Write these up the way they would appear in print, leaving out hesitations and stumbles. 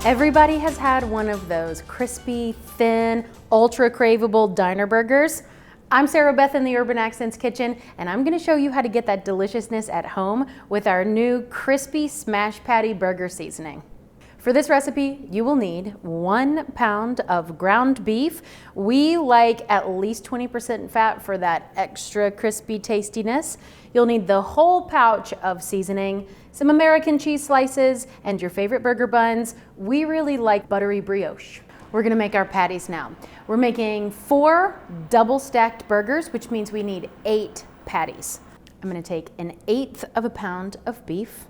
Everybody has had one of those crispy, thin, ultra craveable diner burgers. I'm Sarah Beth in the Urban Accents kitchen, and I'm gonna show you how to get that deliciousness at home with our new crispy smash patty burger seasoning. For this recipe, you will need 1 pound of ground beef. We like at least 20% fat for that extra crispy tastiness. You'll need the whole pouch of seasoning, some American cheese slices, and your favorite burger buns. We really like buttery brioche. We're gonna make our patties now. We're making 4 double stacked burgers, which means we need 8 patties. I'm gonna take 1/8 of a pound of beef,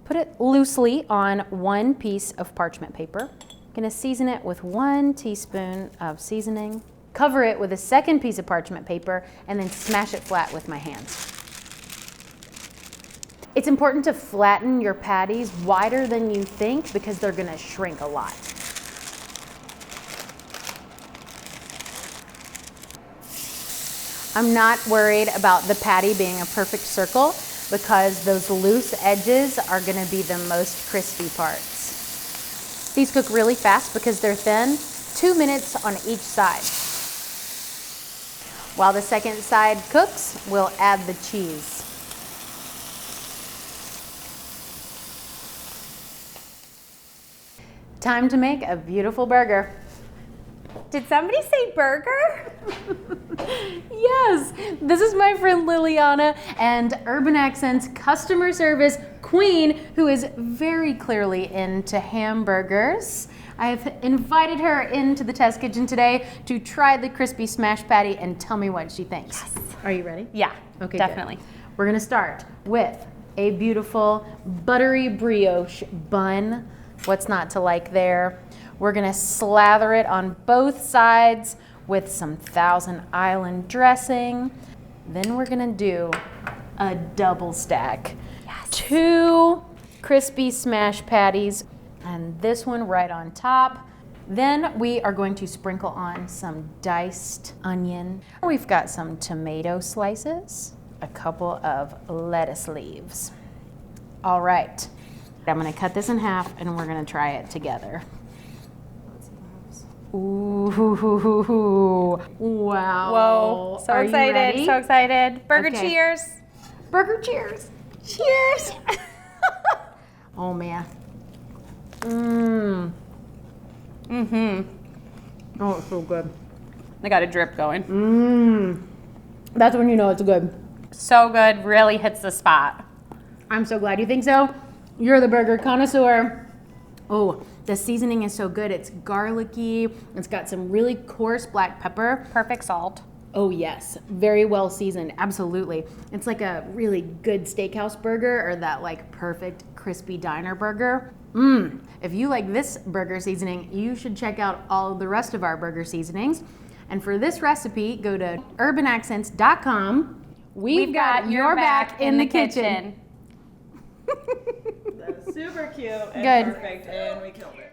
put it loosely on 1 piece of parchment paper. Gonna season it with 1 teaspoon of seasoning. Cover it with a 2nd piece of parchment paper and then smash it flat with my hands. It's important to flatten your patties wider than you think because they're gonna shrink a lot. I'm not worried about the patty being a perfect circle because those loose edges are gonna be the most crispy parts. These cook really fast because they're thin, 2 minutes on each side. While the second side cooks, we'll add the cheese. Time to make a beautiful burger. Did somebody say burger? Yes, this is my friend Liliana and Urban Accents customer service queen who is very clearly into hamburgers. I've invited her into the test kitchen today to try the crispy smash patty and tell me what she thinks. Yes. Are you ready? Yeah, Okay, definitely. good. We're gonna start with a beautiful buttery brioche bun. What's not to like there? We're gonna slather it on both sides with some Thousand Island dressing. Then we're gonna do a double stack. Yes. 2 crispy smash patties and this one right on top. Then we are going to sprinkle on some diced onion. We've got some tomato slices, a couple of lettuce leaves. All right, I'm gonna cut this in half and we're gonna try it together. Ooh, wow. Whoa, so Are you excited, ready? so excited. Burger Okay. cheers. Burger cheers. Cheers. Oh man. Oh, it's so good. I got a drip going. That's when you know it's good. So good, really hits the spot. I'm so glad you think so. You're the burger connoisseur. Oh, the seasoning is so good. It's garlicky. It's got some really coarse black pepper. Perfect salt. Oh yes, very well seasoned, absolutely. It's like a really good steakhouse burger or that like perfect crispy diner burger. If you like this burger seasoning, you should check out all of the rest of our burger seasonings. And for this recipe, go to urbanaccents.com. We've got your back in the kitchen. That's super cute and Good. perfect, and we killed it.